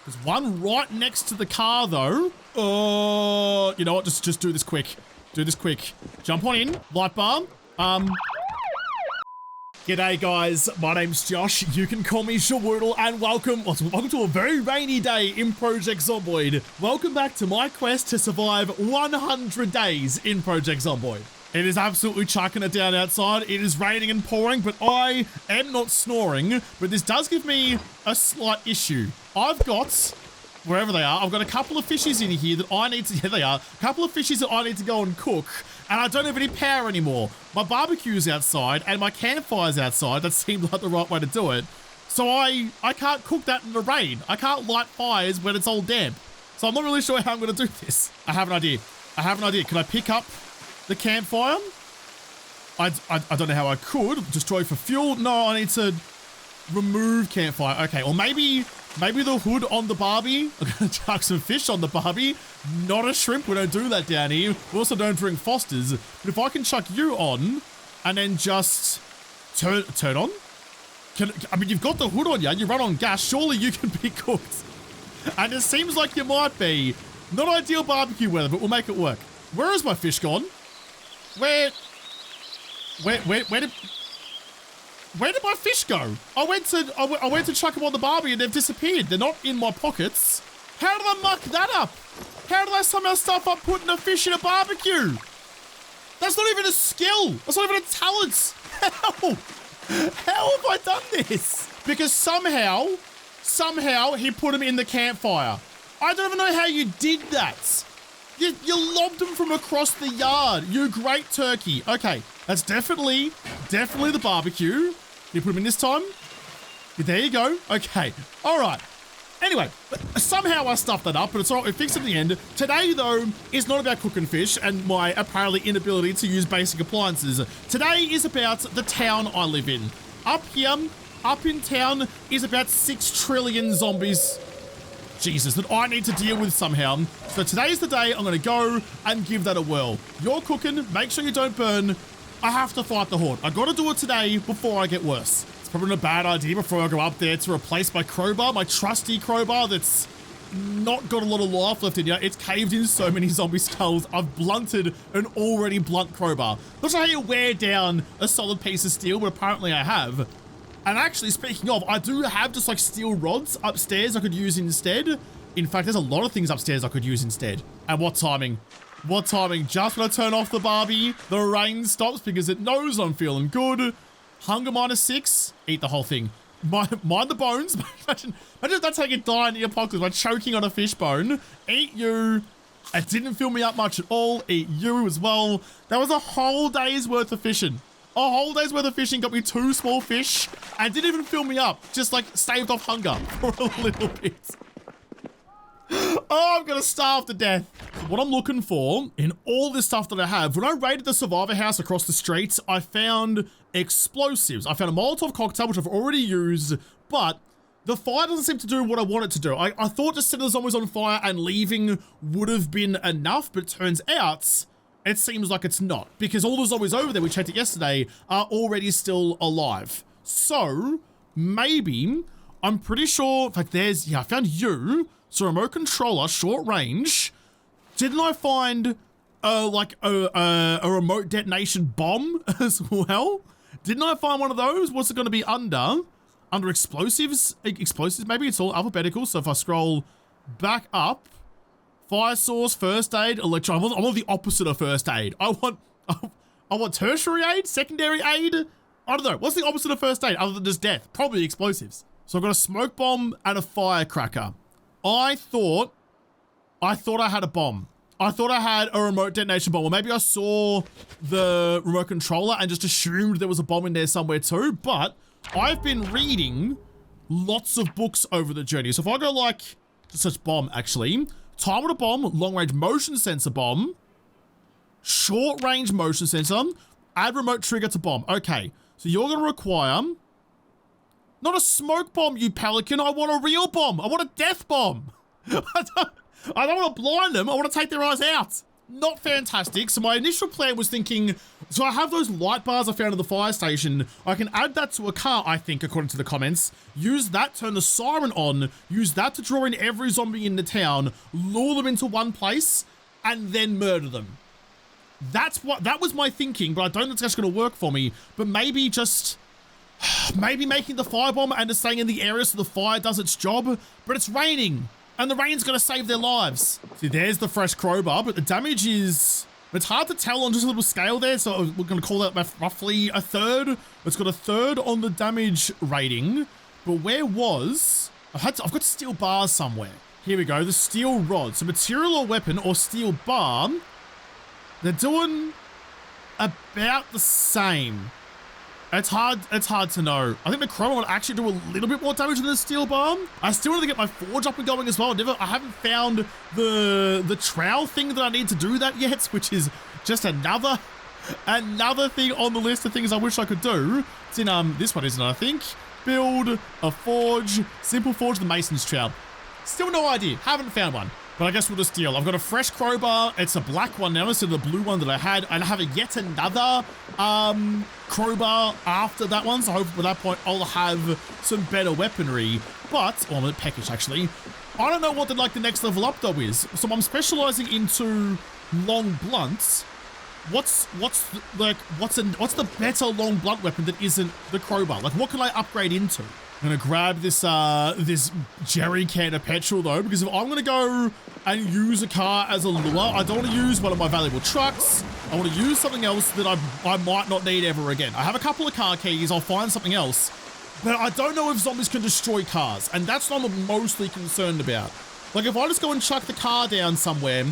There's one right next to the car, though. Oh, you know what? Just do this quick. Do this quick. Jump on in. Light bar. G'day, guys. My name's Josh. You can call me JaWoodle, and welcome to a very rainy day in Project Zomboid. Welcome back to my quest to survive 100 days in Project Zomboid. It is absolutely chucking it down outside. It is raining and pouring, but I am not snoring. But this does give me a slight issue. I've got, wherever they are, I've got a couple of fishies in here that I need to, here they are, a couple of fishies that I need to go and cook, and I don't have any power anymore. My barbecue's outside, and my campfire's outside. That seemed like the right way to do it. So I can't cook that in the rain. I can't light fires when it's all damp. So I'm not really sure how I'm going to do this. I have an idea. Can I pick up the campfire? I don't know how I could. Destroy for fuel? No, I need to remove campfire. Okay, or maybe the hood on the Barbie. I'm gonna chuck some fish on the Barbie. Not a shrimp. We don't do that down here. We also don't drink Fosters. But if I can chuck you on and then just turn on? I mean, you've got the hood on you. You run on gas. Surely you can be cooked. And it seems like you might be. Not ideal barbecue weather, but we'll make it work. Where is my fish gone? Where did my fish go? I went to chuck them on the Barbie and they've disappeared. They're not in my pockets. How did I muck that up? How did I somehow stuff up putting a fish in a barbecue? That's not even a skill. That's not even a talent. How have I done this? Because somehow he put him in the campfire. I don't even know how you did that. You lobbed him from across the yard. You great turkey. Okay, that's definitely the barbecue. You put him in this time? There you go. Okay, all right. Anyway, somehow I stuffed that up, but it's all right. We fixed it at the end. Today, though, is not about cooking fish and my apparently inability to use basic appliances. Today is about the town I live in. Up here, up in town, is about 6 trillion zombies. Jesus, that I need to deal with somehow. So today's the day I'm going to go and give that a whirl. You're cooking. Make sure you don't burn. I have to fight the horde. I got to do it today before I get worse. It's probably not a bad idea before I go up there to replace my crowbar, my trusty crowbar that's not got a lot of life left in here. It's caved in so many zombie skulls. I've blunted an already blunt crowbar. Not sure how you wear down a solid piece of steel, but apparently I have. And actually, speaking of, I do have just like steel rods upstairs I could use instead. In fact, there's a lot of things upstairs I could use instead. And what timing? What timing? Just when I turn off the Barbie, the rain stops because it knows I'm feeling good. Hunger -6. Eat the whole thing. Mind the bones. Imagine if that's how you die in the apocalypse by choking on a fish bone. Eat you. It didn't fill me up much at all. Eat you as well. That was a whole day's worth of fishing. A whole day's worth of fishing got me 2 small fish and didn't even fill me up. Just like staved off hunger for a little bit. Oh, I'm gonna starve to death. What I'm looking for in all this stuff that I have, when I raided the survivor house across the streets, I found explosives. I found a Molotov cocktail, which I've already used, but the fire doesn't seem to do what I want it to do. I thought just setting the zombies on fire and leaving would have been enough, but it turns out it seems like it's not, because all the zombies over there, we checked it yesterday, are already still alive. So maybe, I'm pretty sure, in fact, I found you. So remote controller, short range. Didn't I find a remote detonation bomb as well? Didn't I find one of those? What's it going to be under? Under explosives? Explosives, maybe it's all alphabetical. So if I scroll back up, fire source, first aid, electron. I want the opposite of first aid. I want tertiary aid, secondary aid. I don't know. What's the opposite of first aid other than just death? Probably explosives. So I've got a smoke bomb and a firecracker. I thought I had a bomb. I thought I had a remote detonation bomb. Or maybe I saw the remote controller and just assumed there was a bomb in there somewhere too. But I've been reading lots of books over the journey. So if I go like, such bomb actually, time with a bomb, long range motion sensor bomb, short range motion sensor, add remote trigger to bomb. Okay, so you're going to require not a smoke bomb, you pelican. I want a real bomb. I want a death bomb. I don't want to blind them. I want to take their eyes out. not fantastic. So my initial plan was thinking, so I have those light bars I found at the fire station. I can add that to a car, I think, according to the comments. Use that, turn the siren on, use that to draw in every zombie in the town, lure them into one place, and then murder them. That was my thinking, but I don't think that's going to work for me. But maybe making the firebomb and just staying in the area so the fire does its job. But it's raining, and the rain's going to save their lives. See, there's the fresh crowbar, but the damage is... It's hard to tell on just a little scale there, so we're going to call that roughly a third. It's got a third on the damage rating, but where was... I've got steel bars somewhere. Here we go, the steel rod. So material or weapon or steel bar, they're doing about the same. It's hard to know. I think the chrome will actually do a little bit more damage than the steel bar. I still want to get my forge up and going as well. I haven't found the trowel thing that I need to do that yet, which is just another thing on the list of things I wish I could do. It's in this one, isn't it, I think? Build a forge, simple forge, the mason's trowel. Still no idea, haven't found one. But I guess we'll just deal. I've got a fresh crowbar. It's a black one now instead of the blue one that I had. And I have yet another crowbar after that one. So hopefully at that point I'll have some better weaponry. But, I'm a bit peckish actually. I don't know what the next level up though is. So I'm specializing into long blunts. What's the better long blunt weapon that isn't the crowbar? Like, what can I upgrade into? I'm gonna grab this this jerry can of petrol though, because if I'm gonna go and use a car as a lure, I don't want to use one of my valuable trucks. I want to use something else that I might not need ever again. I have a couple of car keys, I'll find something else, but I don't know if zombies can destroy cars, and that's what I'm mostly concerned about. Like, if I just go and chuck the car down somewhere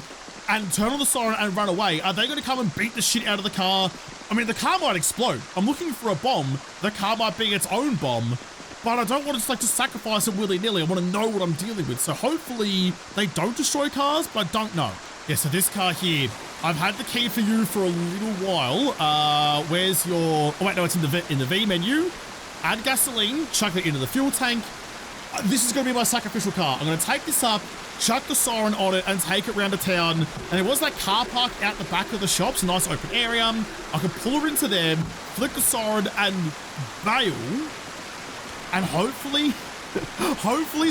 and turn on the siren and run away, are they gonna come and beat the shit out of the car? I mean, the car might explode. I'm looking for a bomb. The car might be its own bomb. But I don't want to just sacrifice it willy-nilly. I want to know what I'm dealing with. So hopefully they don't destroy cars, but I don't know. Yeah, so this car here, I've had the key for you for a little while. Where's your... Oh, wait, no, it's in the V menu. Add gasoline, chuck it into the fuel tank. This is going to be my sacrificial car. I'm going to take this up, chuck the siren on it, and take it around the town. And there was that car park out the back of the shops, a nice open area. I can pull her into there, flick the siren, and bail. And hopefully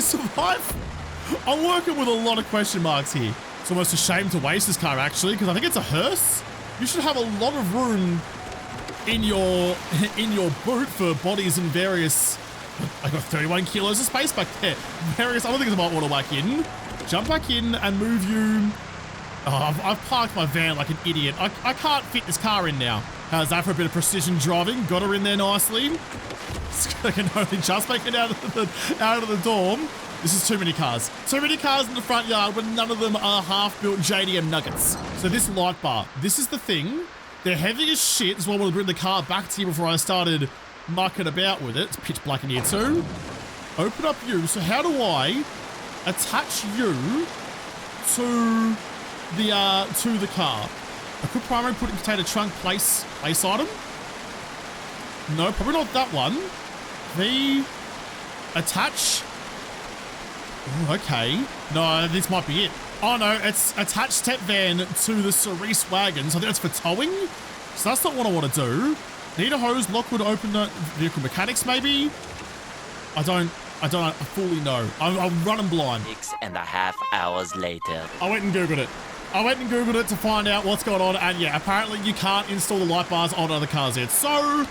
survive. I'm working with a lot of question marks here. It's almost a shame to waste this car actually, because I think it's a hearse. You should have a lot of room in your boot for bodies and various... I got 31 kilos of space back there. Various other things I might want to whack in. Jump back in and move you. Oh, I've parked my van like an idiot. I can't fit this car in now. How's that for a bit of precision driving? Got her in there nicely. I can only just make it out of the dorm. This is too many cars. Too many cars in the front yard, but none of them are half-built JDM nuggets. So this light bar, this is the thing. They're heavy as shit, so I want to bring the car back to you before I started mucking about with it. It's pitch black in here too. Open up you. So how do I attach you to the car? I could primary put in container trunk place item. No, probably not that one. The attach. Ooh, okay. No, this might be it. Oh no, it's attach step van to the Cerise wagon. So I think that's for towing. So that's not what I want to do. Need a hose, Lockwood, open the vehicle mechanics maybe. I don't fully know. I'm running blind. 6.5 hours later. I went and Googled it. To find out what's going on. And yeah, apparently you can't install the light bars on other cars yet. So,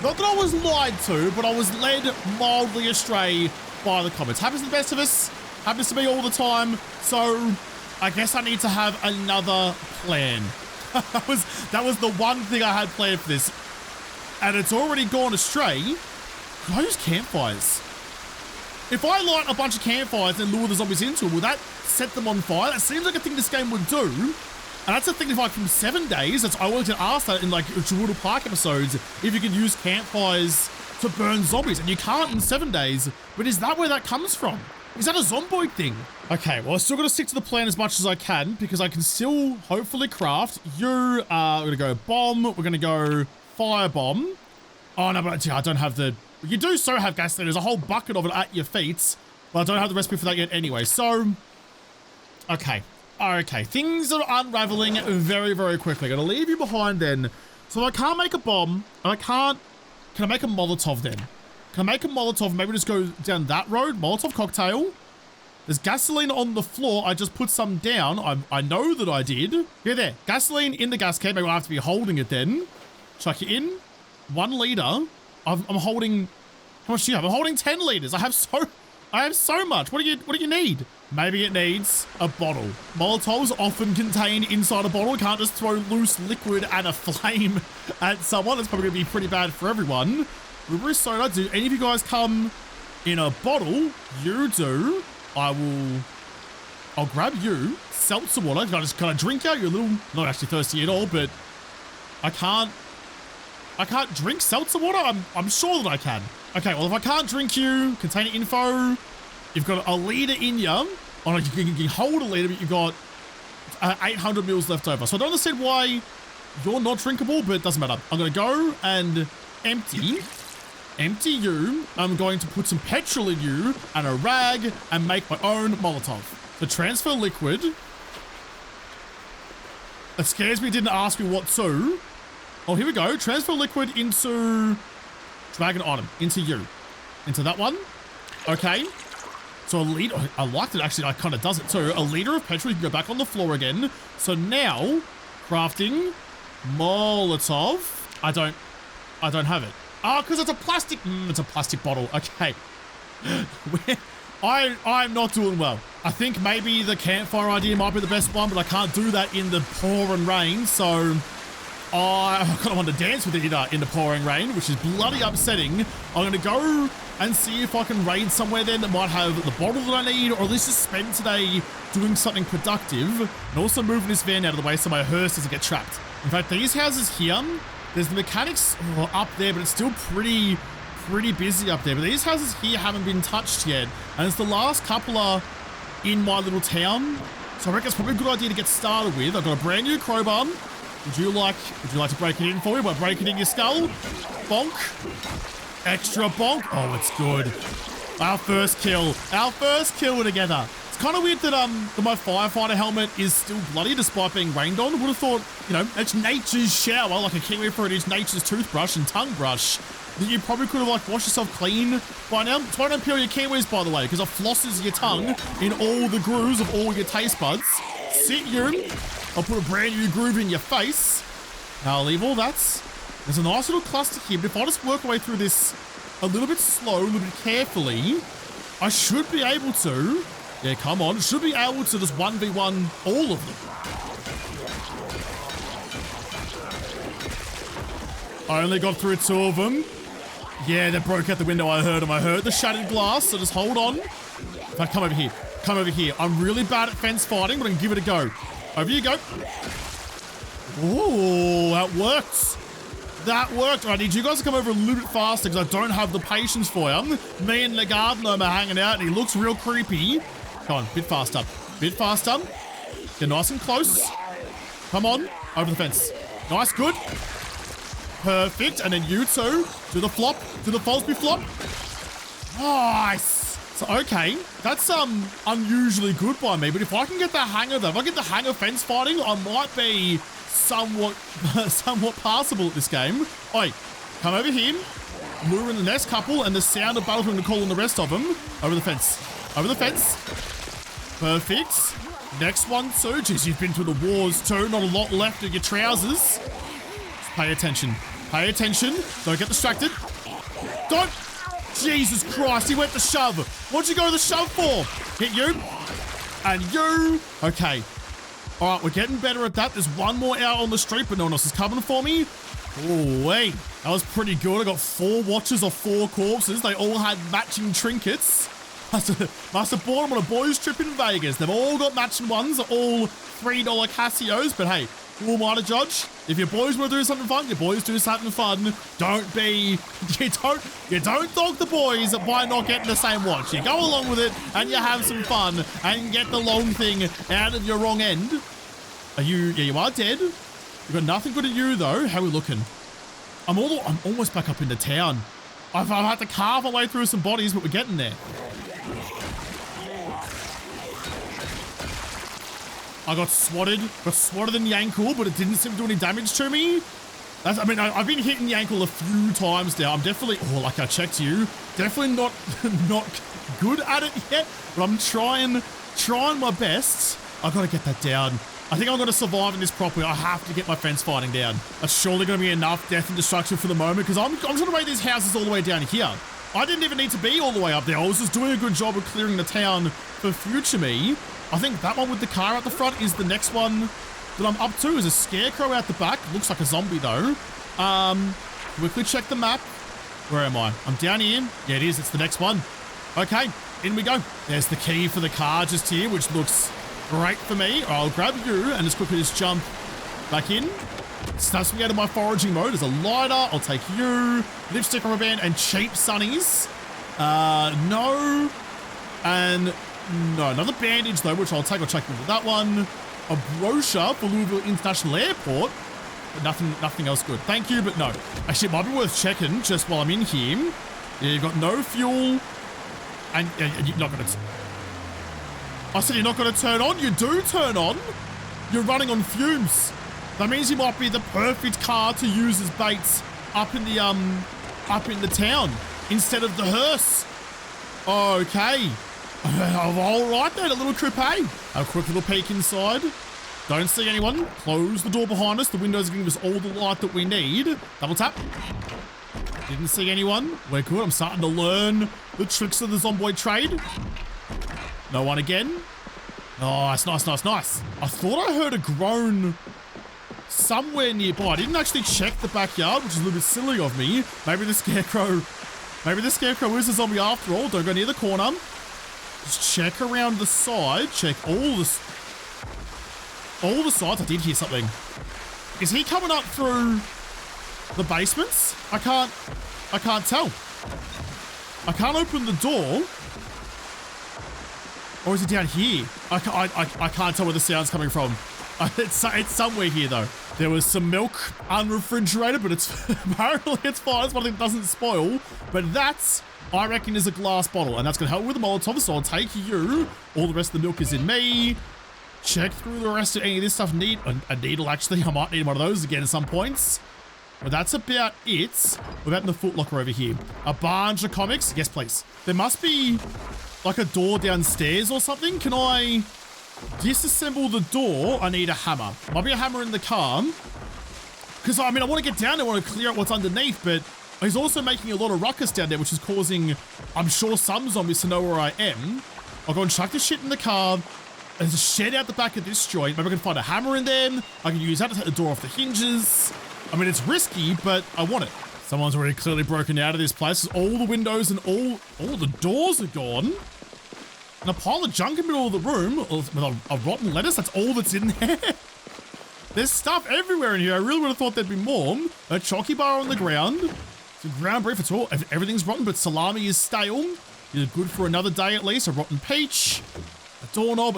not that I was lied to, but I was led mildly astray by the comments. Happens to the best of us. Happens to me all the time. So, I guess I need to have another plan. that was the one thing I had planned for this. And it's already gone astray. Can I use campfires? If I light a bunch of campfires and lure the zombies into them, will that set them on fire? That seems like a thing this game would do. And that's a thing, if like from 7 days, I wanted to ask that in like JaWoodle Park episodes, if you could use campfires to burn zombies, and you can't in 7 days, but is that where that comes from? Is that a Zomboid thing? Okay, well, I still got to stick to the plan as much as I can, because I can still hopefully craft. We're going to go bomb, we're going to go firebomb. Oh no, but I don't have the... You do so have gasoline. There's a whole bucket of it at your feet, but I don't have the recipe for that yet anyway. So, okay. Okay, things are unraveling very, very quickly. Gotta leave you behind then. So I can't make a bomb. Can I make a Molotov then? Can I make a Molotov? Maybe just go down that road. Molotov cocktail. There's gasoline on the floor. I just put some down. I know that I did. Yeah, there. Gasoline in the gas can. Maybe I have to be holding it then. Chuck it in. 1 liter. I'm holding... How much do you have? I'm holding 10 liters. I have so much. What do you need? Maybe it needs a bottle. Molotovs often contain inside a bottle. You can't just throw loose liquid and a flame at someone. That's probably going to be pretty bad for everyone. Blueberry soda. Do any of you guys come in a bottle? You do. I'll grab you. Seltzer water. Can I drink out? You're a little, not actually thirsty at all, but I can't drink seltzer water? I'm sure that I can. Okay, well, if I can't drink you, container info, you've got a liter in you. Oh, no, you can hold a liter, but you've got 800 mils left over. So I don't understand why you're not drinkable, but it doesn't matter. I'm going to go and empty you. I'm going to put some petrol in you and a rag and make my own Molotov. So transfer liquid. It scares me, didn't ask me what to. Oh, here we go. Transfer liquid into dragon item, into you. Into that one. Okay. So a liter, I liked it actually, I kind of does it too. A liter of petrol, you can go back on the floor again. So now, crafting Molotov. I don't have it. Oh, because it's a plastic, it's a plastic bottle. Okay. I'm not doing well. I think maybe the campfire idea might be the best one, but I can't do that in the pouring rain. So I kind of want to dance with it in the pouring rain, which is bloody upsetting. I'm going to go and see if I can raid somewhere then that might have the bottle that I need, or at least just spend today doing something productive, and also moving this van out of the way so my hearse doesn't get trapped. In fact, these houses here, there's the mechanics up there, but it's still pretty busy up there. But these houses here haven't been touched yet, and it's the last couple are in my little town. So I reckon it's probably a good idea to get started with. I've got a brand new crowbar. Would you like to break it in for me by breaking in your skull? Bonk. Extra bonk. Oh, it's good. Our first kill together. It's kind of weird that my firefighter helmet is still bloody despite being rained on. Would have thought, you know, it's nature's shower, like a kiwi fruit is nature's toothbrush and tongue brush. That you probably could have like washed yourself clean by now. Try don't peel your kiwis, by the way, because it flosses your tongue in all the grooves of all your taste buds. Sit you. I'll put a brand new groove in your face. Now I'll leave all that. There's a nice little cluster here, but if I just work my way through this a little bit slow, a little bit carefully, I should be able to, yeah, come on, should be able to just 1v1 all of them. I only got through 2 of them. Yeah, they broke out the window, I heard them. I heard the shattered glass, so just hold on. If I come over here, I'm really bad at fence fighting, but I can give it a go. Over you go. Ooh, that worked. That worked. I need you guys to come over a little bit faster because I don't have the patience for you. Me and the gardener are hanging out and he looks real creepy. Come on, bit faster. Get nice and close. Come on, over the fence. Nice, good. Perfect. And then you two, do the flop, do the Fosby flop. Nice. So, okay, that's unusually good by me, but if I can get the hang of that, if I get the hang of fence fighting, I might be somewhat passable at this game. Oi, come over here, lure in the next couple, and the sound of battle to call on the rest of them. Over the fence. Perfect. Next one too. Jeez, you've been through the wars too. Not a lot left of your trousers. Just pay attention. Don't get distracted. Don't. Jesus Christ, he went to shove. What'd you go to the shove for? Hit you. And you. Okay. All right, we're getting better at that. There's one more out on the street, but no one else is coming for me. Oh, wait. That was pretty good. I got 4 watches of 4 corpses. They all had matching trinkets. Must have bought them on a boys trip in Vegas. They've all got matching ones. They're all $3 Casios, but hey, who am I to judge? If your boys want to do something fun, your boys do something fun. You don't dog the boys by not getting the same watch. You go along with it and you have some fun and get the long thing out of your wrong end. Yeah, you are dead. We've got nothing good at you though. How are we looking? I'm almost back up into town. I've had to carve my way through some bodies, but we're getting there. I got swatted in the ankle, but it didn't seem to do any damage to me. I mean, I've been hitting the ankle a few times now. I'm definitely, like I checked you, definitely not good at it yet, but I'm trying my best. I've got to get that down. I think I'm going to survive in this properly. I have to get my fence fighting down. That's surely going to be enough death and destruction for the moment, because I'm trying to raid these houses all the way down here. I didn't even need to be all the way up there. I was just doing a good job of clearing the town for future me. I think that one with the car out the front is the next one that I'm up to. Is a scarecrow out the back. Looks like a zombie though. Quickly check the map. Where am I? I'm down here. Yeah, it is. It's the next one. Okay, in we go. There's the key for the car just here, which looks great for me. I'll grab you and just quickly just jump back in. Snaps me out of my foraging mode. There's a lighter. I'll take you. Lipstick, rubber band, and cheap sunnies. No. And no, another bandage though, which I'll take. I'll check into that one. A brochure for Louisville International Airport, but nothing else good. Thank you, but no. Actually, it might be worth checking just while I'm in here. Yeah, you've got no fuel, and you're not gonna. I said you're not gonna turn on. You do turn on. You're running on fumes. That means you might be the perfect car to use as baits up in the town instead of the hearse. Okay. All right then, a little coupe. A quick little peek inside. Don't see anyone. Close the door behind us. The windows are giving us all the light that we need. Double tap. Didn't see anyone. We're good. I'm starting to learn the tricks of the Zomboid trade. No one again. Nice, nice, nice, nice. I thought I heard a groan somewhere nearby. I didn't actually check the backyard, which is a little bit silly of me. Maybe the scarecrow is a zombie after all. Don't go near the corner. Just check around the side. Check all the sides. I did hear something. Is he coming up through the basements? I can't tell. I can't open the door. Or is it down here? I can't tell where the sound's coming from. It's somewhere here though. There was some milk unrefrigerated, but it's apparently it's fine. It's one thing that doesn't spoil. But that's, I reckon, is a glass bottle, and that's gonna help with the Molotov. So I'll take you. All the rest of the milk is in me. Check through the rest of any of this stuff. Need a needle actually. I might need one of those again at some points. But that's about it. We're about in the footlocker over here. A bunch of comics. Yes, please. There must be like a door downstairs or something. Can I disassemble the door? I need a hammer. Might be a hammer in the car. Because, I mean, I want to get down there. I want to clear out what's underneath, but he's also making a lot of ruckus down there, which is causing, I'm sure, some zombies to know where I am. I'll go and chuck this shit in the car. There's a shed out the back of this joint. Maybe I can find a hammer in there. I can use that to take the door off the hinges. I mean, it's risky, but I want it. Someone's already clearly broken out of this place. All the windows and all the doors are gone. And a pile of junk in the middle of the room with a rotten lettuce. That's all that's in there. There's stuff everywhere in here. I really would have thought there'd be more. A chalky bar on the ground. It's a ground beef. It's all, everything's rotten, but salami is stale. You're good for another day at least. A rotten peach. A doorknob,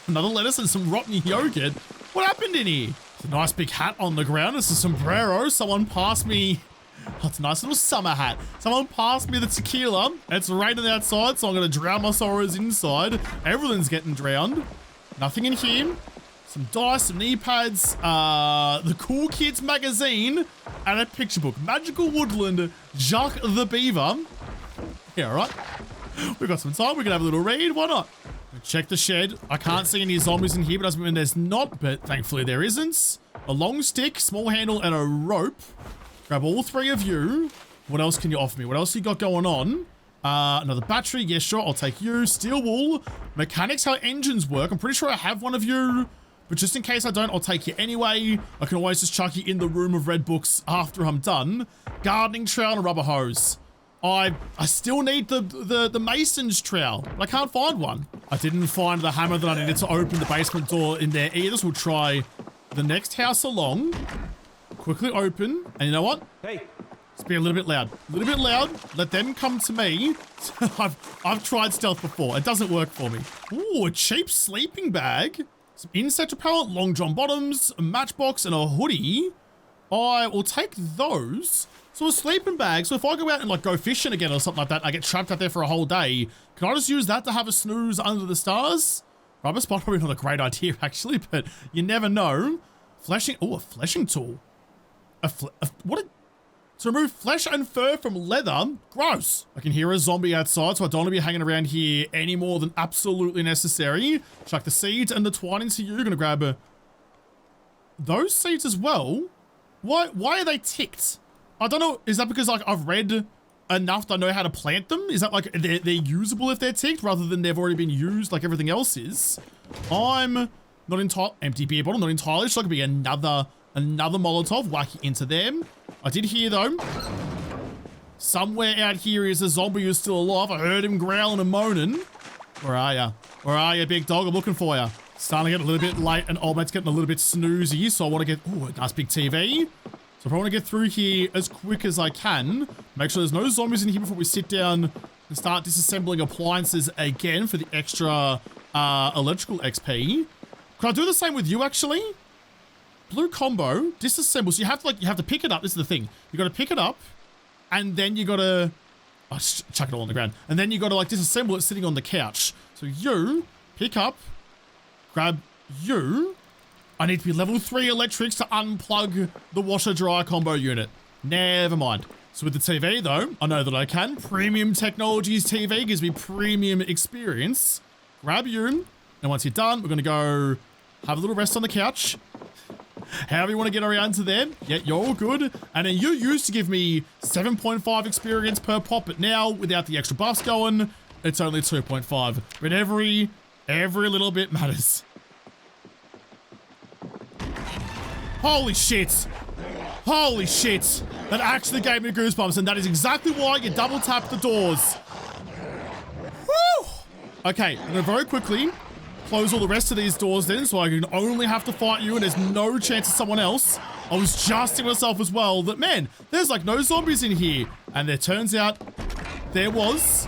another lettuce, and some rotten yogurt. What happened in here? It's a nice big hat on the ground. It's a sombrero. Someone passed me. Oh, it's a nice little summer hat. Someone passed me the tequila. It's raining outside, so I'm going to drown my sorrows inside. Everything's getting drowned. Nothing in here. Some dice, some knee pads, the Cool Kids magazine, and a picture book. Magical Woodland, Jacques the Beaver. Yeah, all right. We've got some time. We can have a little read. Why not? Check the shed. I can't see any zombies in here, but doesn't mean there's not, but thankfully there isn't. A long stick, small handle, and a rope. Grab all three of you. What else can you offer me? What else you got going on? Another battery. Yeah, sure. I'll take you. Steel wool. Mechanics, how engines work. I'm pretty sure I have one of you, but just in case I don't, I'll take you anyway. I can always just chuck you in the room of red books after I'm done. Gardening trowel and a rubber hose. I still need the mason's trowel. I can't find one. I didn't find the hammer that I needed to open the basement door in there either, so we'll try the next house along. Quickly open, and you know what? Hey, let's be a little bit loud. A little bit loud. Let them come to me. I've tried stealth before. It doesn't work for me. Ooh, a cheap sleeping bag. Some insect repellent, long john bottoms, a matchbox, and a hoodie. I will take those. So a sleeping bag. So if I go out and like go fishing again or something like that, I get trapped out there for a whole day. Can I just use that to have a snooze under the stars? Rubber spot probably not a great idea actually, but you never know. Fleshing, oh, a fleshing tool. To remove flesh and fur from leather, gross. I can hear a zombie outside, so I don't want to be hanging around here any more than absolutely necessary. Chuck the seeds and the twine into you. Gonna grab those seeds as well. Why are they ticked? I don't know. Is that because like I've read enough that I know how to plant them? Is that like they're usable if they're ticked rather than they've already been used like everything else is? I'm not entirely empty beer bottle, not entirely. So it could be another Molotov, whack it into them. I did hear though, somewhere out here is a zombie who's still alive. I heard him growling and moaning. Where are ya? Where are you, big dog? I'm looking for you. Starting to get a little bit late and old mate's getting a little bit snoozy, so I want to get, oh, a nice big TV. So I want to get through here as quick as I can. Make sure there's no zombies in here before we sit down and start disassembling appliances again for the extra electrical XP. Can I do the same with you actually? Blue combo, disassemble. So you have to pick it up. This is the thing. You got to pick it up, and then you got to chuck it all on the ground, and then you got to like disassemble it sitting on the couch. So you pick up, grab you. I need to be level 3 electrics to unplug the washer dryer combo unit. Never mind. So with the TV though, I know that I can. Premium Technologies TV gives me premium experience. Grab you, and once you're done, we're gonna go have a little rest on the couch. However you want to get around to them, yeah, you're all good. And then you used to give me 7.5 experience per pop, but now without the extra buffs going, it's only 2.5. But every little bit matters. Holy shit. Holy shit. That actually gave me goosebumps, and that is exactly why you double tap the doors. Woo! Okay, I'm gonna very quickly close all the rest of these doors then, so I can only have to fight you and there's no chance of someone else. I was just to myself as well that, man, there's like no zombies in here. And there turns out there was.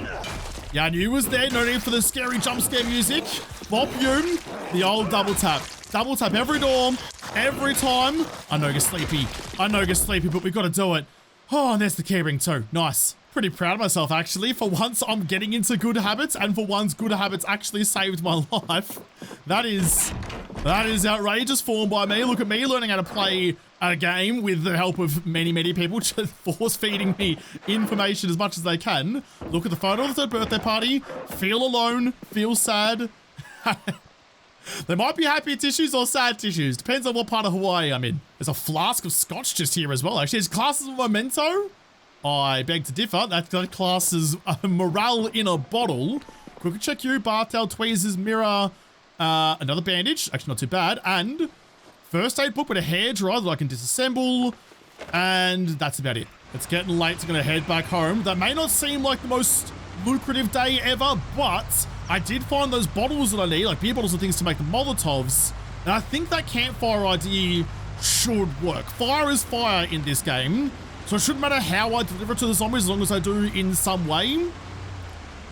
Yeah, I knew it was there. No need for the scary jump scare music. Bop you. The old double tap. Double tap every door, every time. I know you're sleepy. I know you're sleepy, but we've got to do it. Oh, and there's the keyring too. Nice. Pretty proud of myself, actually. For once, I'm getting into good habits, and for once, good habits actually saved my life. That is outrageous form by me. Look at me learning how to play a game with the help of many, many people, just force-feeding me information as much as they can. Look at the photo of the birthday party. Feel alone. Feel sad. There might be happy tissues or sad tissues. Depends on what part of Hawaii I'm in. There's a flask of scotch just here as well, actually. There's classes of memento. I beg to differ. That classes morale in a bottle. Quick check you. Bartail, tweezers, mirror, another bandage. Actually, not too bad. And first aid book with a hairdryer that I can disassemble. And that's about it. It's getting late, so I'm going to head back home. That may not seem like the most lucrative day ever, but I did find those bottles that I need, like beer bottles and things to make the Molotovs. And I think that campfire idea should work. Fire is fire in this game. So it shouldn't matter how I deliver it to the zombies as long as I do in some way.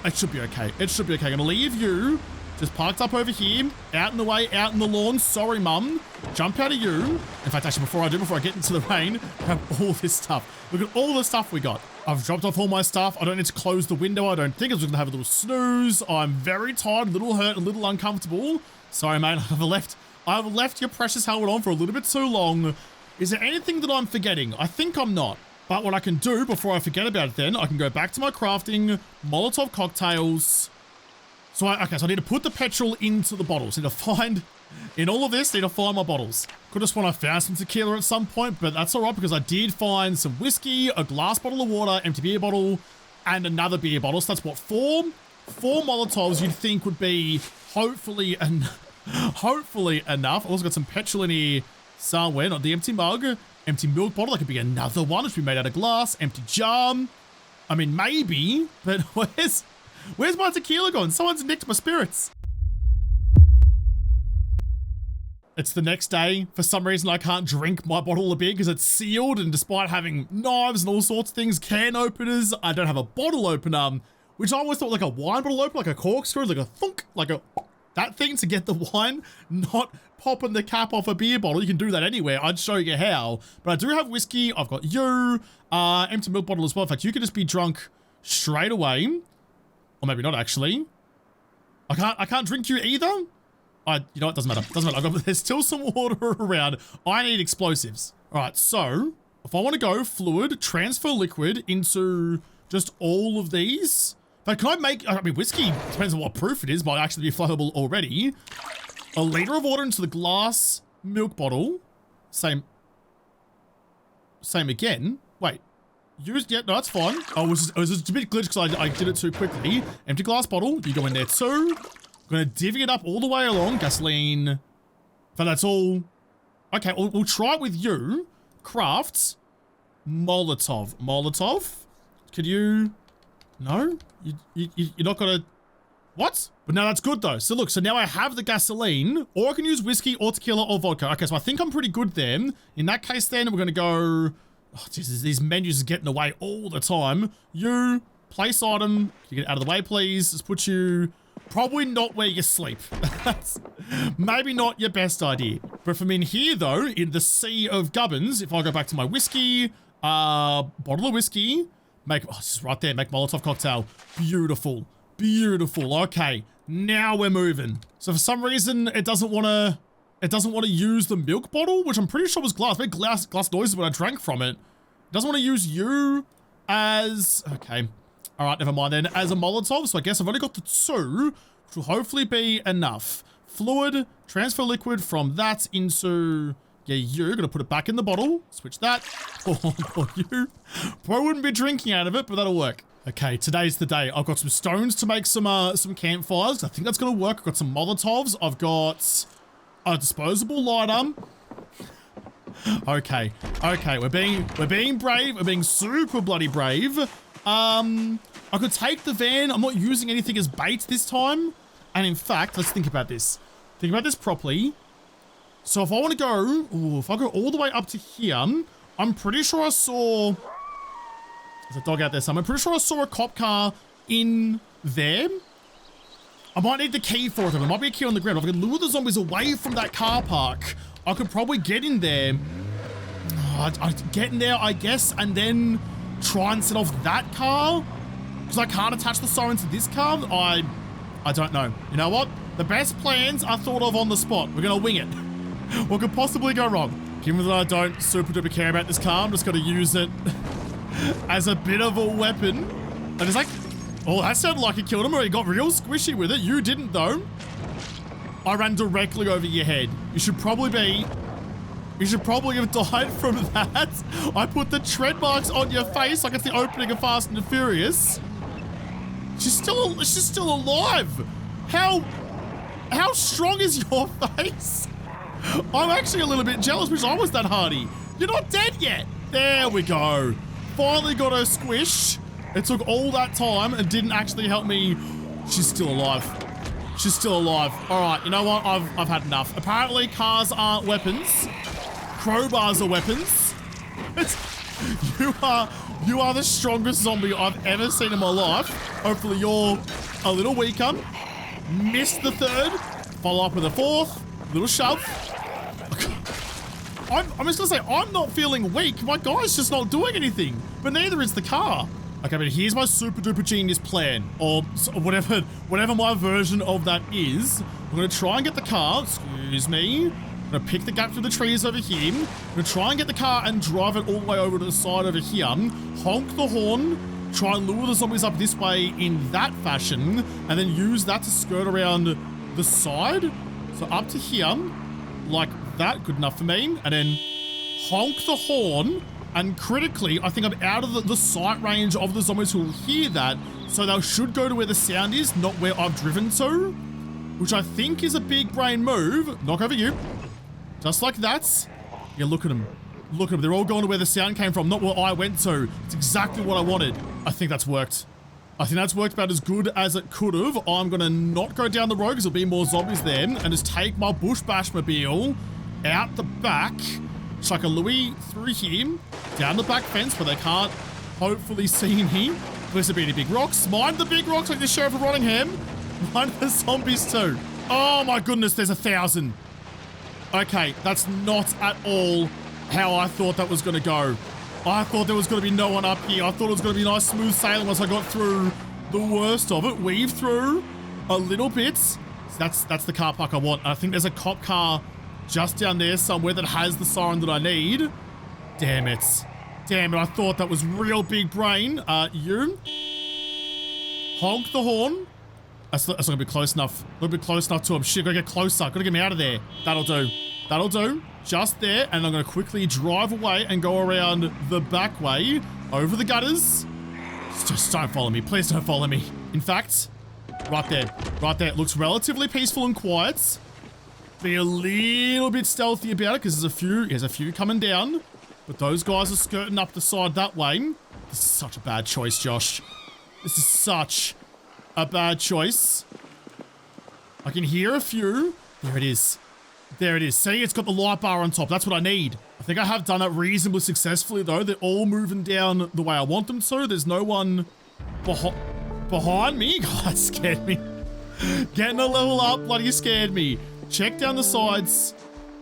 It should be okay. It should be okay. I'm gonna leave you just parked up over here, out in the way, out in the lawn. Sorry, mum. Jump out of you. In fact, actually, before I get into the rain, grab all this stuff. Look at all the stuff we got. I've dropped off all my stuff. I don't need to close the window. I don't think. I'm just gonna have a little snooze. I'm very tired, a little hurt, a little uncomfortable. Sorry, mate. I've left your precious helmet on for a little bit too long. Is there anything that I'm forgetting? I think I'm not. But what I can do before I forget about it then, I can go back to my crafting, Molotov cocktails. So I need to put the petrol into the bottles. Need to find, in all of this, need to find my bottles. Could have sworn I found some tequila at some point, but that's all right because I did find some whiskey, a glass bottle of water, empty beer bottle, and another beer bottle. So that's what, four Molotovs you'd think would be hopefully enough. I've also got some petrol in here somewhere, not the empty mug. Empty milk bottle, that could be another one. It should be made out of glass. Empty jar. I mean, maybe, but where's my tequila gone? Someone's nicked my spirits. It's the next day. For some reason, I can't drink my bottle of beer because it's sealed, and despite having knives and all sorts of things, can openers, I don't have a bottle opener, which I always thought like a wine bottle opener, like a corkscrew, like a thunk, that thing to get the wine, not popping the cap off a beer bottle. You can do that anywhere. I'd show you how. But I do have whiskey. I've got you. Empty milk bottle as well. In fact, you could just be drunk straight away. Or maybe not, actually. I can't drink you either. You know what? Doesn't matter. Doesn't matter. There's still some water around. I need explosives. All right, so if I want to go fluid, transfer liquid into just all of these. But can I make, I mean, whiskey depends on what proof it is, might actually be flammable already. A liter of water into the glass milk bottle. Same again. Wait. Yeah, no, that's fine. Oh, it was just a bit glitched because I did it too quickly. Empty glass bottle. You go in there too. I'm going to divvy it up all the way along. Gasoline. But that's all. Okay, we'll try it with you. Crafts. Molotov. Molotov? Could you... No? You're not going to... What? But now that's good though. So look, so now I have the gasoline, or I can use whiskey or tequila or vodka. Okay, so I think I'm pretty good then. In that case then, we're going to go... Oh, Jesus, these menus are getting away all the time. You, place item. Can you get out of the way, please? Let's put you... Probably not where you sleep. That's maybe not your best idea. But from in here though, in the sea of gubbins, if I go back to my whiskey, bottle of whiskey, make, oh, it's right there, make Molotov cocktail. Beautiful, beautiful. Okay, now we're moving. So for some reason, it doesn't want to use the milk bottle, which I'm pretty sure was glass. I made glass noises when I drank from it. It doesn't want to use you as, okay. All right, never mind then. As a Molotov, so I guess I've only got the 2, which will hopefully be enough. Fluid, transfer liquid from that into, yeah, you're gonna put it back in the bottle. Switch that. Oh, you. Probably wouldn't be drinking out of it, but that'll work. Okay, today's the day. I've got some stones to make some campfires. I think that's gonna work. I've got some Molotovs. I've got a disposable lighter. Okay, we're being brave. We're being super bloody brave. I could take the van. I'm not using anything as bait this time. And in fact, let's think about this. Think about this properly. So if I want to go, if I go all the way up to here, I'm pretty sure I saw, there's a dog out there somewhere. I'm pretty sure I saw a cop car in there. I might need the key for it. There might be a key on the ground. If I can lure the zombies away from that car park, I could probably get in there. I'd get in there, I guess, and then try and set off that car. Because I can't attach the siren to this car. I don't know. You know what? The best plans are thought of on the spot. We're going to wing it. What could possibly go wrong? Given that I don't super duper care about this car, I'm just going to use it as a bit of a weapon. And it's like, oh, that sounded like it killed him, or he got real squishy with it. You didn't though. I ran directly over your head. You should probably have died from that. I put the tread marks on your face like it's the opening of Fast and the Furious. She's still alive. How strong is your face? I'm actually a little bit jealous because I was that hardy. You're not dead yet. There we go. Finally got her squish. It took all that time and didn't actually help me. She's still alive. She's still alive. All right, you know what? I've had enough. Apparently cars aren't weapons. Crowbars are weapons. You are the strongest zombie I've ever seen in my life. Hopefully you're a little weaker. Missed the 3rd. Follow up with a 4th. Little shove. I'm just gonna say, I'm not feeling weak. My guy's just not doing anything. But neither is the car. Okay, but here's my super duper genius plan. Or whatever my version of that is. I'm gonna try and get the car. Excuse me. I'm gonna pick the gap through the trees over here. I'm gonna try and get the car and drive it all the way over to the side over here. Honk the horn. Try and lure the zombies up this way in that fashion. And then use that to skirt around the side. So up to here. Like that. Good enough for me. And then honk the horn. And critically, I think I'm out of the sight range of the zombies who will hear that. So they should go to where the sound is, not where I've driven to. Which I think is a big brain move. Knock over you. Just like that. Yeah, look at them. Look at them. They're all going to where the sound came from, not where I went to. It's exactly what I wanted. I think that's worked. I think that's worked about as good as it could have. I'm going to not go down the road because there'll be more zombies there. And just take my bush bash mobile out the back. Chuck a Louis through here. Down the back fence where they can't hopefully see me. Please there be any big rocks. Mind the big rocks like the Sheriff of Rottingham. Mind the zombies too. Oh my goodness, there's 1,000. Okay, that's not at all how I thought that was going to go. I thought there was going to be no one up here. I thought it was going to be nice smooth sailing once I got through the worst of it. Weave through a little bit. So that's the car park I want. I think there's a cop car just down there somewhere that has the siren that I need. Damn it. Damn it, I thought that was real big brain. You. Honk the horn. That's not gonna be close enough. A little bit close enough to him. Shit, gotta get closer. Gotta get me out of there. That'll do. That'll do. Just there. And I'm gonna quickly drive away and go around the back way. Over the gutters. Just don't follow me. Please don't follow me. In fact, right there. Right there. It looks relatively peaceful and quiet. Be a little bit stealthy about it because there's a few coming down. But those guys are skirting up the side that way. This is such a bad choice, Josh. This is such a bad choice. I can hear a few. There it is. There it is. See, it's got the light bar on top. That's what I need. I think I have done that reasonably successfully, though. They're all moving down the way I want them to. There's no one behind me. God, that scared me. Getting a level up bloody scared me. Check down the sides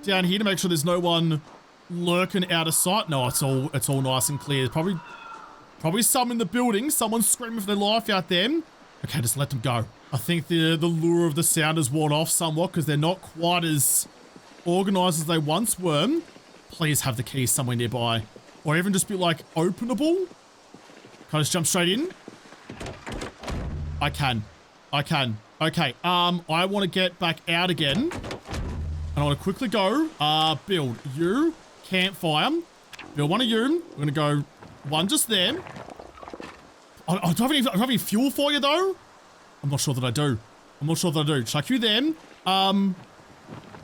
down here to make sure there's no one lurking out of sight. No, it's all nice and clear. Probably some in the building. Someone's screaming for their life out there. Okay, just let them go. I think the lure of the sound has worn off somewhat because they're not quite as organized as they once were. Please have the keys somewhere nearby. Or even just be like openable. Can I just jump straight in? I can. Okay, I want to get back out again. And I want to quickly go, build you, campfire. Build one of you. We're going to go one just there. I don't have any fuel for you, though. I'm not sure that I do. Chuck you then.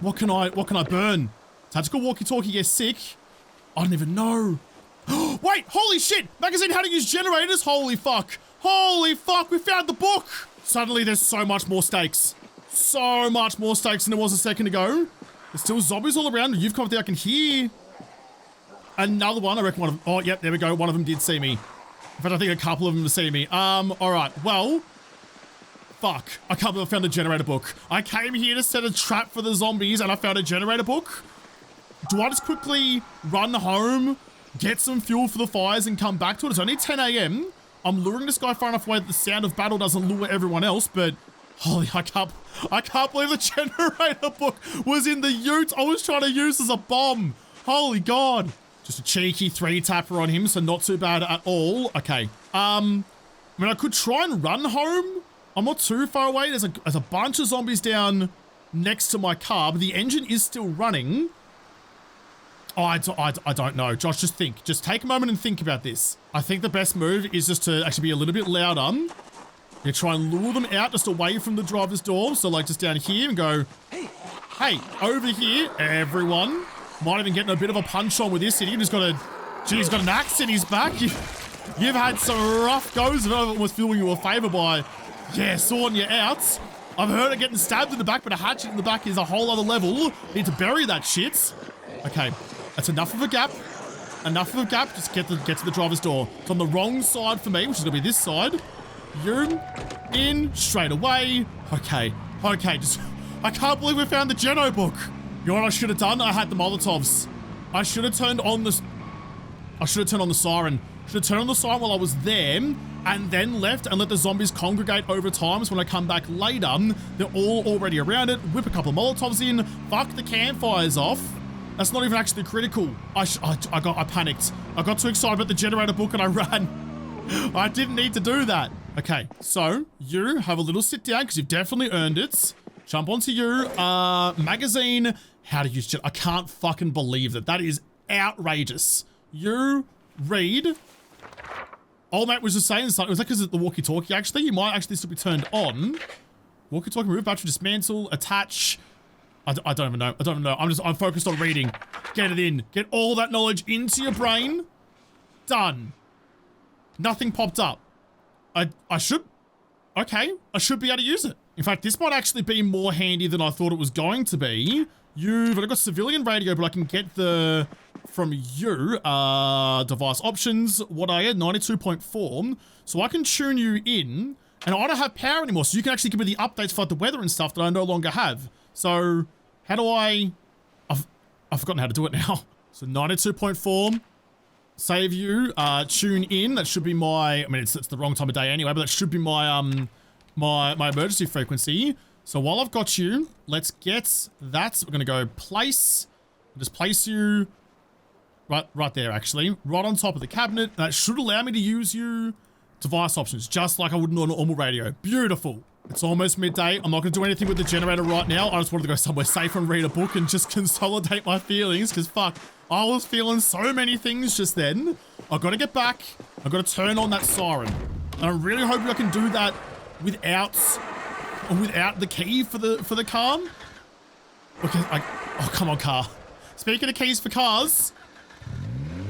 What can I burn? Tactical walkie-talkie gets sick. I don't even know. Wait, holy shit! Magazine how to use generators. Holy fuck, we found the book. Suddenly there's so much more stakes. So much more stakes than there was a second ago. There's still zombies all around. You've come up there. I can hear another one. I reckon one of them. Oh, yep, there we go. One of them did see me. In fact, I think a couple of them see me. All right, well, fuck. I can't believe I found the generator book. I came here to set a trap for the zombies and I found a generator book. Do I just quickly run home, get some fuel for the fires and come back to it? It's only 10 a.m. I'm luring this guy far enough away that the sound of battle doesn't lure everyone else, but holy, I can't believe the generator book was in the ute I was trying to use as a bomb. Holy God. Just a cheeky 3-tapper on him, so not too bad at all. Okay. I mean, I could try and run home. I'm not too far away. There's a bunch of zombies down next to my car, but the engine is still running. Oh, I don't know. Josh, just think. Just take a moment and think about this. I think the best move is just to actually be a little bit louder. You try and lure them out just away from the driver's door. So like just down here and go, hey, over here, everyone. Might even get a bit of a punch on with this idiot. He's got an axe in his back. You've had some rough goes. If I was feeling you a favor by, sorting you out. I've heard of getting stabbed in the back, but a hatchet in the back is a whole other level. Need to bury that shit. Okay, that's enough of a gap. Just get to the driver's door. It's on the wrong side for me, which is gonna be this side. You're in straight away. Okay. I can't believe we found the Geno book. You know what I should have done? I had the Molotovs. I should have turned on the siren. Should have turned on the siren while I was there and then left and let the zombies congregate over time. So when I come back later, they're all already around it. Whip a couple of Molotovs in. Fuck the campfires off. That's not even actually critical. I panicked. I got too excited about the generator book and I ran. I didn't need to do that. Okay, so you have a little sit down because you've definitely earned it. Jump onto you. Magazine. How to use I can't fucking believe that. That is outrageous. You read. Old mate was just saying something. Was that because of the walkie-talkie actually? You might actually still be turned on. Walkie-talkie, remove battery, dismantle, attach. I don't even know. I'm focused on reading. Get it in. Get all that knowledge into your brain. Done. Nothing popped up. I should be able to use it. In fact, this might actually be more handy than I thought it was going to be. I've got civilian radio, but I can get from you, device options, what I had, 92.4. So I can tune you in, and I don't have power anymore, so you can actually give me the updates for like, the weather and stuff that I no longer have. So, how do I've forgotten how to do it now. So 92.4, save you, tune in, that should be my, I mean, it's the wrong time of day anyway, but that should be my, my emergency frequency. So while I've got you, let's get that. We're going to go place. Just place you right there, actually. Right on top of the cabinet. That should allow me to use you. Device options, just like I would on a normal radio. Beautiful. It's almost midday. I'm not going to do anything with the generator right now. I just wanted to go somewhere safe and read a book and just consolidate my feelings because, fuck, I was feeling so many things just then. I've got to get back. I've got to turn on that siren. And I'm really hoping I can do that without the key for the car. Okay, oh, come on, car. Speaking of keys for cars,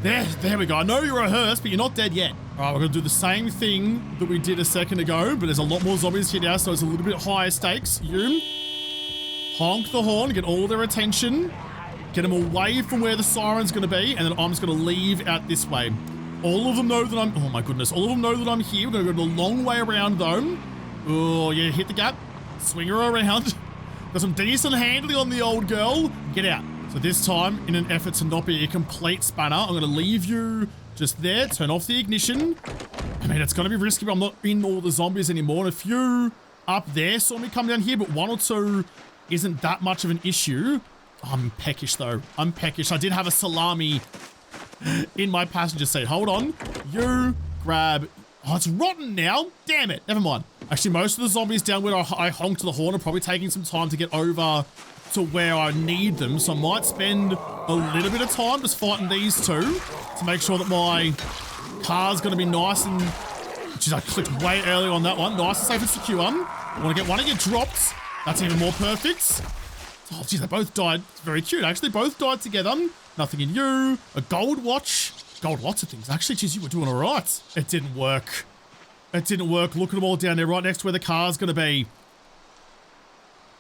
there we go. I know you're a hearse, but you're not dead yet. All right, we're going to do the same thing that we did a second ago, but there's a lot more zombies here now, so it's a little bit higher stakes. You honk the horn, get all their attention, get them away from where the siren's going to be, and then I'm just going to leave out this way. All of them know that oh my goodness, all of them know that I'm here. We're going to go the long way around though. Oh yeah, hit the gap, swing her around. Got some decent handling on the old girl. Get out. So this time, in an effort to not be a complete spanner, I'm going to leave you just there, turn off the ignition. I mean, it's going to be risky, but I'm not in all the zombies anymore. And a few up there saw me come down here, but one or two isn't that much of an issue. I'm peckish, though. I'm peckish. I did have a salami in my passenger seat. Hold on. You grab... Oh, it's rotten now. Damn it. Never mind. Actually, most of the zombies down where I honked the horn are probably taking some time to get over to where I need them. So I might spend a little bit of time just fighting these two to make sure that my car's going to be nice and... Jeez, I clicked way early on that one. Nice and safe and secure. I want to get one of you dropped. That's even more perfect. Oh, geez, they both died. It's very cute, actually. Both died together. Nothing in you. A gold watch. Gold, lots of things. Actually, geez, you were doing all right. It didn't work. It didn't work. Look at them all down there right next to where the car's going to be.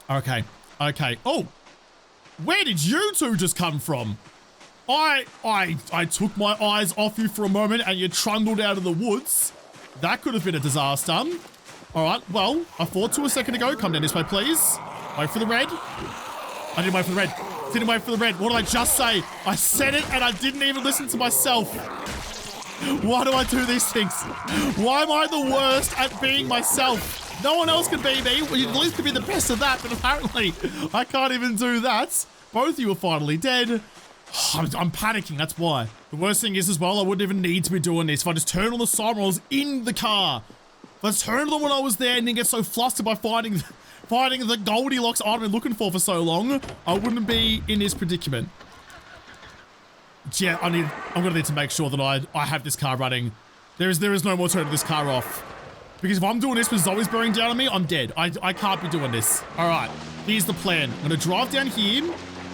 Okay. Okay. Oh, where did you two just come from? I took my eyes off you for a moment and you trundled out of the woods. That could have been a disaster. All right. Well, I fought to a second ago. Come down this way, please. Wait for the red. I didn't wait for the red. Didn't wait for the red. What did I just say? I said it and I didn't even listen to myself. Why do I do these things? Why am I the worst at being myself? No one else can be me. Well, you at least can be the best of that, but apparently I can't even do that. Both of you are finally dead. I'm panicking, that's why. The worst thing is as well, I wouldn't even need to be doing this. If I just turned on the siren when I was in the car. If I just turned on when I was there and didn't get so flustered by fighting the Goldilocks I've been looking for so long, I wouldn't be in this predicament. Yeah, I'm gonna need to make sure that I have this car running. There is no more turning this car off. Because if I'm doing this with zombies bearing down on me, I'm dead. I can't be doing this. All right, here's the plan. I'm gonna drive down here.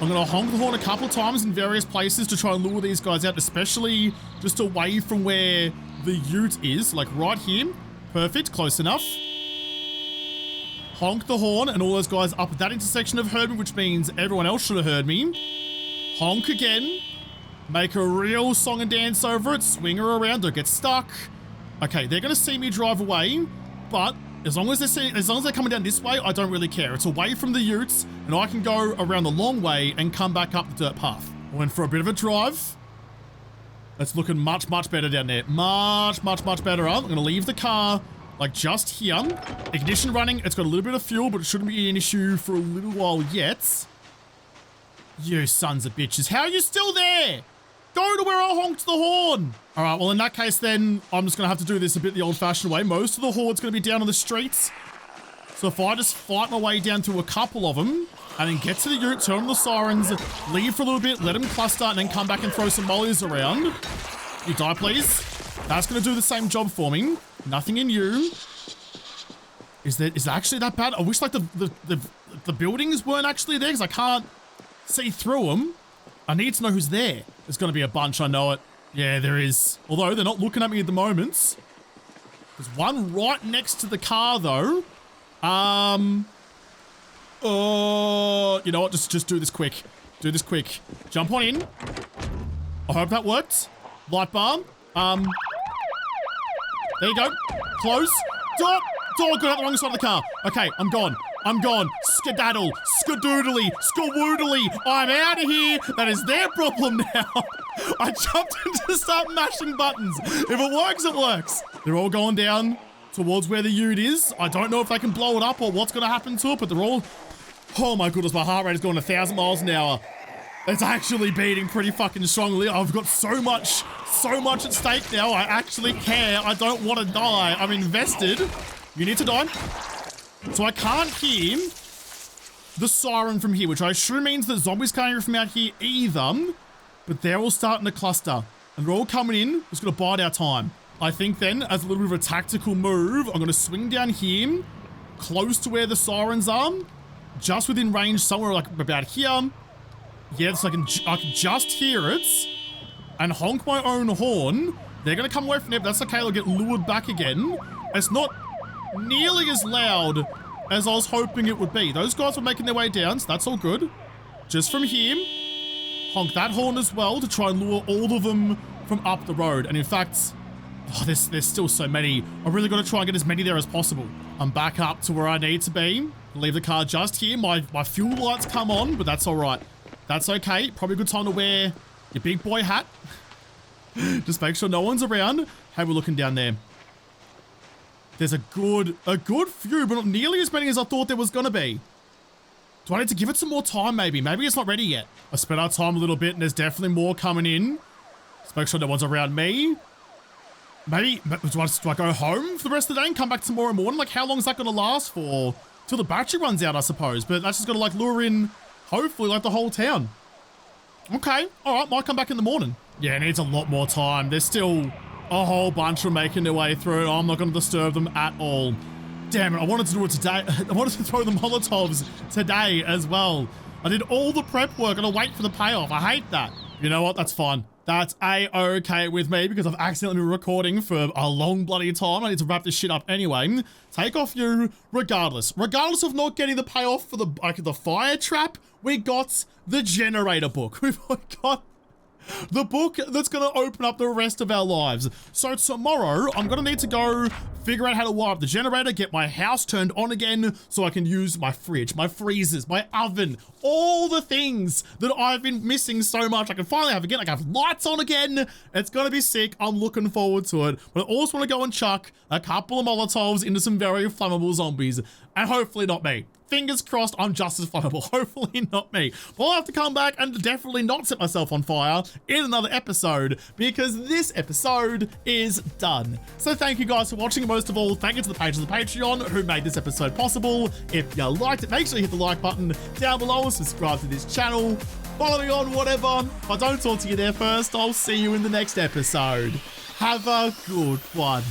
I'm gonna honk the horn a couple of times in various places to try and lure these guys out, especially just away from where the ute is, like right here. Perfect, close enough. Honk the horn and all those guys up at that intersection have heard me, which means everyone else should have heard me. Honk again. Make a real song and dance over it. Swing her around, don't get stuck. Okay, they're gonna see me drive away, but as long as they're coming down this way, I don't really care. It's away from the utes, and I can go around the long way and come back up the dirt path. I went for a bit of a drive. It's looking much, much better down there. Much, much, much better. I'm gonna leave the car like just here. Ignition running. It's got a little bit of fuel, but it shouldn't be an issue for a little while yet. You sons of bitches. How are you still there? Go to where I honked the horn. All right, well, in that case, then I'm just going to have to do this a bit the old-fashioned way. Most of the horde's going to be down on the streets. So if I just fight my way down to a couple of them and then get to the ute, turn on the sirens, leave for a little bit, let them cluster, and then come back and throw some mollies around. You die, please. That's going to do the same job for me. Nothing in you. Is it actually that bad? I wish, like, the buildings weren't actually there because I can't see through them. I need to know who's there. There's going to be a bunch, I know it. Yeah, there is. Although, they're not looking at me at the moment. There's one right next to the car, though. Oh, you know what? Just do this quick. Do this quick. Jump on in. I hope that worked. Light bar. There you go. Close. Stop. Oh, I got out the wrong side of the car. Okay, I'm gone. I'm gone. Skedaddle. Skadoodly. Skawoodly. I'm out of here. That is their problem now. I jumped in to start mashing buttons. If it works, it works. They're all going down. towards where the ute is. I don't know if they can blow it up or what's going to happen to it, but they're all... Oh my goodness, my heart rate is going 1,000 miles an hour. It's actually beating pretty fucking strongly. I've got so much at stake now. I actually care. I don't want to die. I'm invested. You need to die. So I can't hear the siren from here, which I assume means that zombies can't hear from out here either. But they're all starting to cluster. And they're all coming in. Just going to bide our time. I think then, as a little bit of a tactical move, I'm going to swing down here, close to where the sirens are, just within range, somewhere like about here. Yeah, so I can just hear it and honk my own horn. They're going to come away from there, but that's okay. They'll get lured back again. It's not nearly as loud as I was hoping it would be. Those guys were making their way down, so that's all good. Just from here, honk that horn as well to try and lure all of them from up the road. And in fact, oh, there's still so many. I really got to try and get as many there as possible. I'm back up to where I need to be. Leave the car just here. My fuel lights come on, but that's all right. That's okay. Probably a good time to wear your big boy hat. Just make sure no one's around. Hey, we're looking down there. There's a good few, but not nearly as many as I thought there was going to be. Do I need to give it some more time, maybe? Maybe it's not ready yet. I spent our time a little bit, and there's definitely more coming in. Just make sure no one's around me. Maybe, do I go home for the rest of the day and come back tomorrow morning? Like, how long is that going to last for? Till the battery runs out, I suppose. But that's just going to, like, lure in... hopefully, like the whole town. Okay, all right, might come back in the morning. Yeah, it needs a lot more time. There's still a whole bunch of making their way through. I'm not going to disturb them at all. Damn it, I wanted to do it today. I wanted to throw the Molotovs today as well. I did all the prep work and I wait for the payoff. I hate that. You know what? That's fine. That's a-okay with me because I've accidentally been recording for a long bloody time. I need to wrap this shit up anyway. Take off you regardless. Regardless of not getting the payoff for the fire trap, we got the generator book. We've got the book that's going to open up the rest of our lives. So tomorrow, I'm going to need to go figure out how to wire up the generator, get my house turned on again so I can use my fridge, my freezers, my oven, all the things that I've been missing so much. I can finally have again. I can have lights on again. It's going to be sick. I'm looking forward to it. But I also want to go and chuck a couple of Molotovs into some very flammable zombies. And hopefully not me. Fingers crossed I'm just as flammable. Hopefully not me. But I'll have to come back and definitely not set myself on fire in another episode because this episode is done. So thank you guys for watching. Most of all, thank you to the patrons of the Patreon who made this episode possible. If you liked it, make sure you hit the like button down below and subscribe to this channel. Follow me on whatever. If I don't talk to you there first, I'll see you in the next episode. Have a good one.